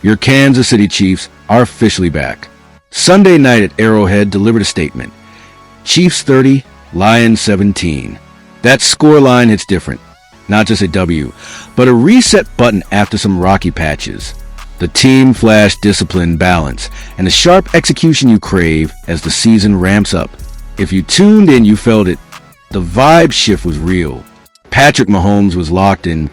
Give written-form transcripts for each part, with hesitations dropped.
Your Kansas City Chiefs are officially back. Sunday night at Arrowhead delivered a statement. Chiefs 30, Lions 17. That scoreline hits different. Not just a W, but a reset button after some rocky patches. The team flashed discipline, balance, and the sharp execution you crave as the season ramps up. If you tuned in, you felt it. The vibe shift was real. Patrick Mahomes was locked in,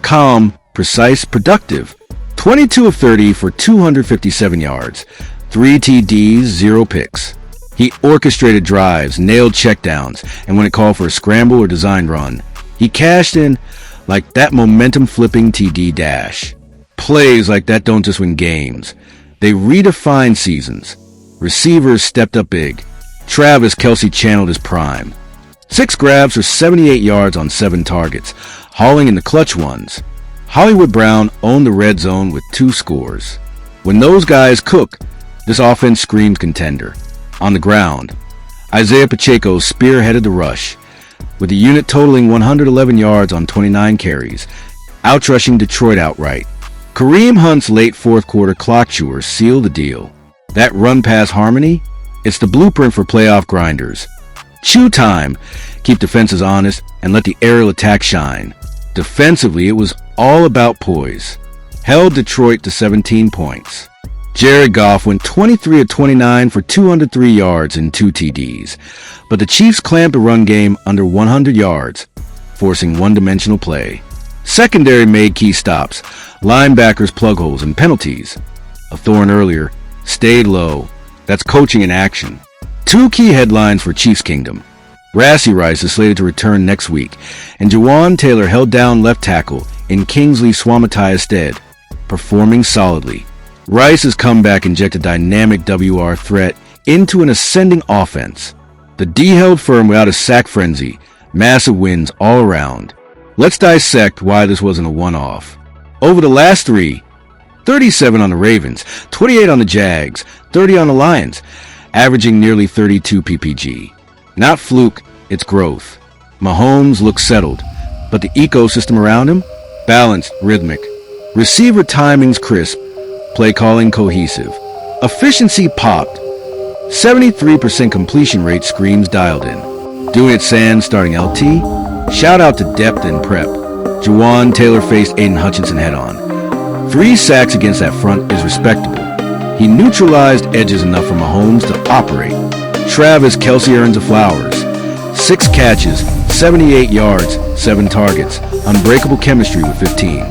calm, precise, productive. 22 of 30 for 257 yards, 3 TDs, 0 picks. He orchestrated drives, nailed checkdowns, and when it called for a scramble or design run, he cashed in like that momentum-flipping TD dash. Plays like that don't just win games. They redefine seasons. Receivers stepped up big. Travis Kelce channeled his prime. 6 grabs for 78 yards on 7 targets, hauling in the clutch ones. Hollywood Brown owned the red zone with 2 scores. When those guys cook, this offense screams contender. On the ground, Isaiah Pacheco spearheaded the rush, with the unit totaling 111 yards on 29 carries, outrushing Detroit outright. Kareem Hunt's late fourth quarter clock chewer sealed the deal. That run-pass harmony? It's the blueprint for playoff grinders. Chew time, keep defenses honest, and let the aerial attack shine. Defensively, it was all about poise. Held Detroit to 17 points. Jared Goff went 23 of 29 for 203 yards and 2 TDs, but the Chiefs clamped the run game under 100 yards, forcing one-dimensional play. Secondary made key stops, linebackers plug holes and penalties. A thorn earlier, stayed low. That's coaching in action. 2 key headlines for Chiefs Kingdom. Rashee Rice is slated to return next week, and Jawaan Taylor held down left tackle in Kingsley Suamataya's stead, performing solidly. Rice's comeback injected dynamic WR threat into an ascending offense. The D held firm without a sack frenzy, massive wins all around. Let's dissect why this wasn't a one-off. Over the last 3, 37 on the Ravens, 28 on the Jags, 30 on the Lions, averaging nearly 32 PPG. Not fluke, it's growth. Mahomes looks settled, but the ecosystem around him? Balanced, rhythmic. Receiver timing's crisp, play calling cohesive. Efficiency popped. 73% completion rate screams dialed in. Doing it sans starting LT? Shout out to depth and prep. Jawaan Taylor faced Aiden Hutchinson head on. 3 sacks against that front is respectable. He neutralized edges enough for Mahomes to operate. Travis Kelce earns the flowers. 6 catches, 78 yards, 7 targets. Unbreakable chemistry with 15.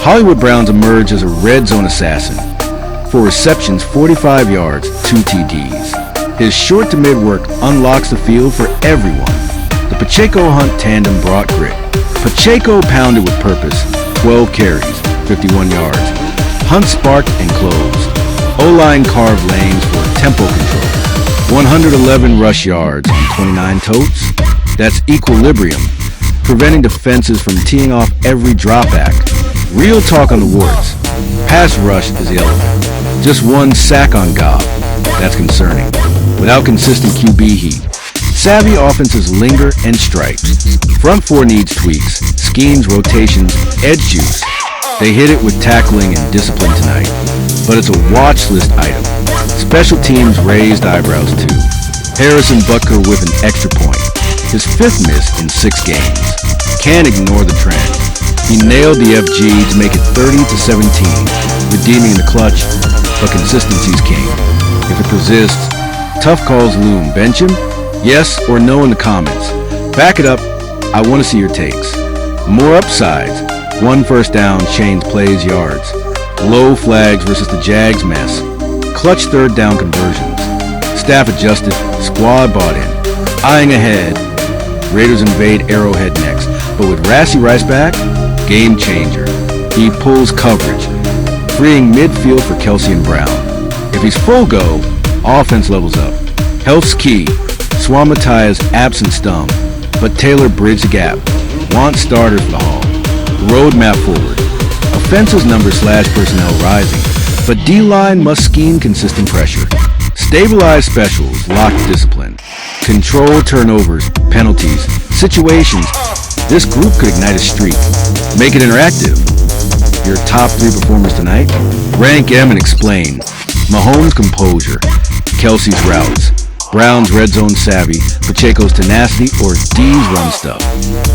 Hollywood Brown's emerged as a red zone assassin. 4 receptions, 45 yards, 2 TDs. His short to mid work unlocks the field for everyone. The Pacheco Hunt tandem brought grit. Pacheco pounded with purpose, 12 carries, 51 yards. Hunt sparked and closed. O-line carved lanes for tempo control. 111 rush yards on 29 totes. That's equilibrium, preventing defenses from teeing off every drop back. Real talk on the warts. Pass rush is the elephant. Just 1 sack on Goff. That's concerning. Without consistent QB heat. Savvy offenses linger and strike. Front 4 needs tweaks, schemes, rotations, edge juice. They hit it with tackling and discipline tonight. But it's a watch list item. Special teams raised eyebrows too. Harrison Butker with an extra point. His 5th miss in 6 games. Can't ignore the trend. He nailed the FG to make it 30-17, redeeming the clutch, but consistency's king. If it persists, tough calls loom. Bench him? Yes or no in the comments. Back it up. I want to see your takes. More upsides. 1 first down, chains plays, yards. Low flags versus the Jags mess. Clutch 3rd down conversions. Staff adjusted, squad bought in. Eyeing ahead. Raiders invade Arrowhead next. But with Rashee Rice back, game changer. He pulls coverage, freeing midfield for Kelce and Brown. If he's full go, offense levels up. Health's key. Suamataya's absent stung, but Taylor bridged the gap. Want starters for the haul. Roadmap forward. Offensive numbers / personnel rising, but D-line must scheme consistent pressure. Stabilize specials, lock discipline. Control turnovers, penalties, situations. This group could ignite a streak. Make it interactive. Your top 3 performers tonight? Rank M and explain. Mahomes' composure, Kelce's routes, Brown's red zone savvy, Pacheco's tenacity, or D's run stuff.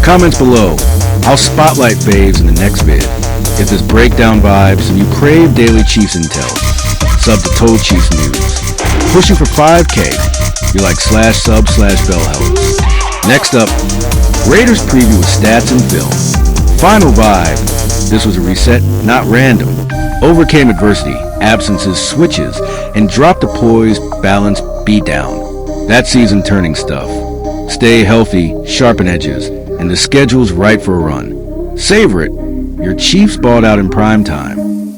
Comments below. I'll spotlight faves in the next vid. If this breakdown vibes and you crave daily Chiefs intel, sub to Told Chiefs News. Pushing for 5K. You're like /sub/bell helps. Next up, Raiders preview with stats and film. Final vibe. This was a reset, not random. Overcame adversity, absences, switches, and dropped a poised, balanced beatdown. That season turning stuff. Stay healthy, sharpen edges, and the schedule's right for a run. Savor it. Your Chiefs balled out in prime time.